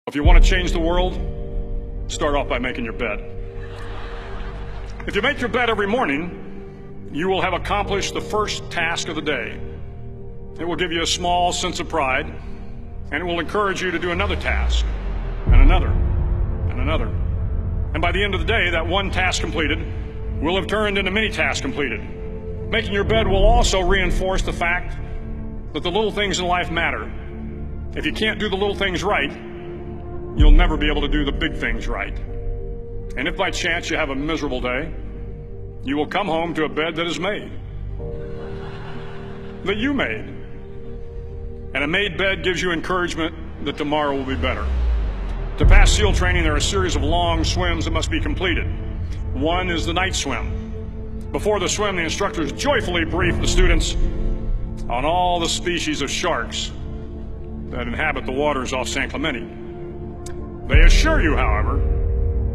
If you want to change the world, start off by making your bed. If you make your bed every morning, you will have accomplished the first task of the day. It will give you a small sense of pride, and it will encourage you to do another task, and another, and another. And by the end of the day, that one task completed will have turned into many tasks completed. Making your bed will also reinforce the fact that the little things in life matter. If you can't do the little things right, you'll never be able to do the big things right. And if by chance you have a miserable day, you will come home to a bed that is made, that you made. And a made bed gives you encouragement that tomorrow will be better. To pass SEAL training, there are a series of long swims that must be completed. One is the night swim. Before the swim, the instructors joyfully brief the students on all the species of sharks that inhabit the waters off San Clemente. They assure you, however,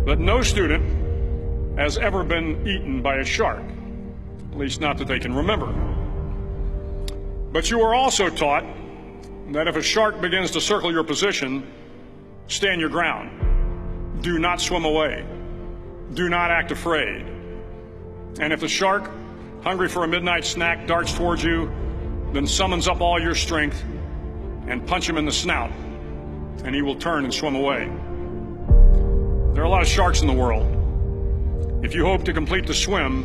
that no student has ever been eaten by a shark, at least not that they can remember. But you are also taught that if a shark begins to circle your position, stand your ground. Do not swim away. Do not act afraid. And if the shark, hungry for a midnight snack, darts towards you, then summons up all your strength and punch him in the snout, and he will turn and swim away. There are a lot of sharks in the world. If you hope to complete the swim,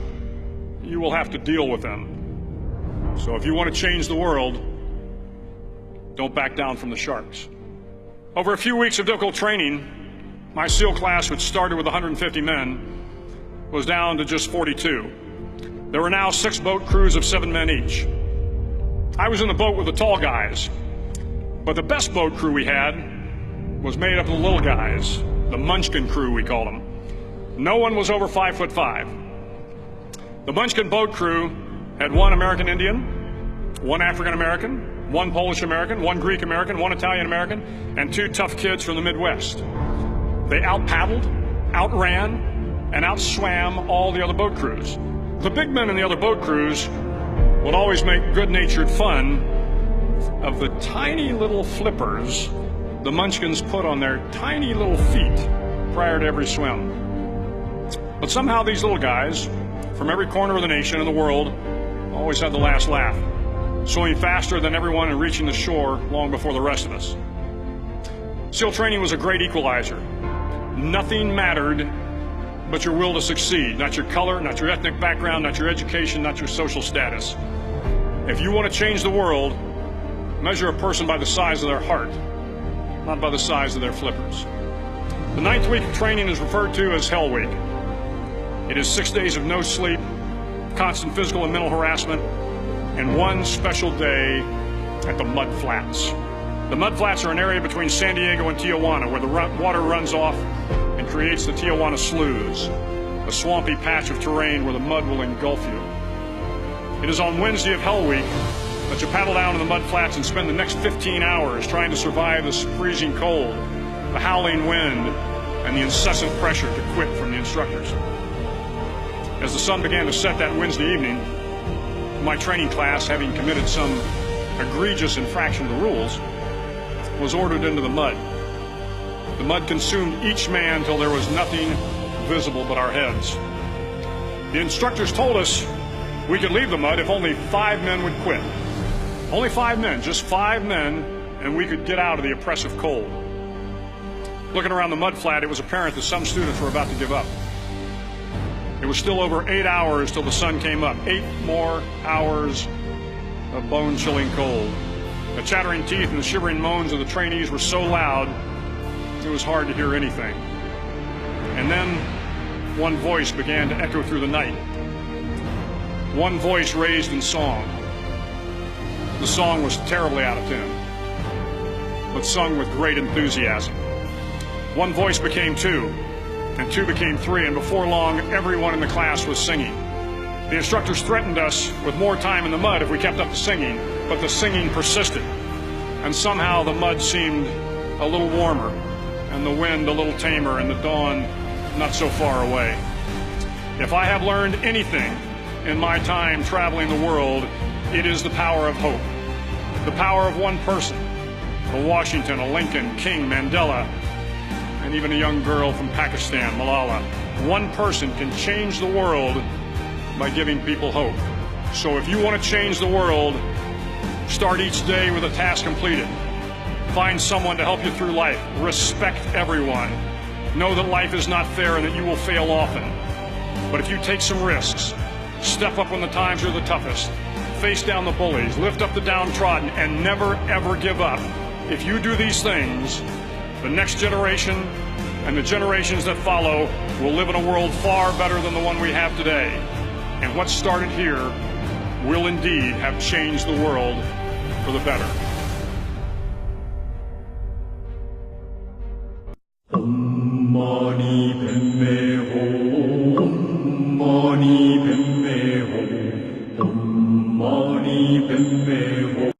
you will have to deal with them. So if you want to change the world, don't back down from the sharks. Over a few weeks of difficult training, my SEAL class, which started with 150 men, was down to just 42. There were now 6 boat crews of 7 men each. I was in the boat with the tall guys, but the best boat crew we had was made up of the little guys, the Munchkin crew, we called them. No one was over 5'5". The Munchkin boat crew had 1 American Indian, 1 African American, 1 Polish American, 1 Greek American, 1 Italian American, and 2 tough kids from the Midwest. They out-paddled, outran, and outswam all the other boat crews. The big men in the other boat crews would always make good-natured fun of the tiny little flippers the Munchkins put on their tiny little feet prior to every swim. But somehow these little guys from every corner of the nation and the world always had the last laugh, swimming faster than everyone and reaching the shore long before the rest of us. SEAL training was a great equalizer. Nothing mattered but your will to succeed, not your color, not your ethnic background, not your education, not your social status. If you want to change the world, measure a person by the size of their heart, not by the size of their flippers. The 9th week of training is referred to as Hell Week. It is 6 days of no sleep, constant physical and mental harassment, and 1 special day at the Mud Flats. The Mud Flats are an area between San Diego and Tijuana where the water runs off and creates the Tijuana Sloughs, a swampy patch of terrain where the mud will engulf you. It is on Wednesday of Hell Week that you paddle down to the mud flats and spend the next 15 hours trying to survive the freezing cold, the howling wind, and the incessant pressure to quit from the instructors. As the sun began to set that Wednesday evening, my training class, having committed some egregious infraction of the rules, was ordered into the mud. The mud consumed each man till there was nothing visible but our heads. The instructors told us we could leave the mud if only 5 men would quit. Only 5 men, just 5 men, and we could get out of the oppressive cold. Looking around the mud flat, it was apparent that some students were about to give up. It was still over 8 hours till the sun came up. 8 more hours of bone-chilling cold. The chattering teeth and the shivering moans of the trainees were so loud, it was hard to hear anything. And then one voice began to echo through the night. One voice raised in song. The song was terribly out of tune, but sung with great enthusiasm. One voice became 2, and 2 became 3, and before long, everyone in the class was singing. The instructors threatened us with more time in the mud if we kept up the singing, but the singing persisted, and somehow the mud seemed a little warmer, and the wind a little tamer, and the dawn not so far away. If I have learned anything in my time traveling the world, it is the power of hope, the power of one person, a Washington, a Lincoln, King, Mandela, and even a young girl from Pakistan, Malala. One person can change the world by giving people hope. So if you want to change the world, start each day with a task completed. Find someone to help you through life. Respect everyone. Know that life is not fair and that you will fail often. But if you take some risks, step up when the times are the toughest, face down the bullies, lift up the downtrodden, and never ever give up. If you do these things, the next generation and the generations that follow will live in a world far better than the one we have today. And what started here will indeed have changed the world for the better.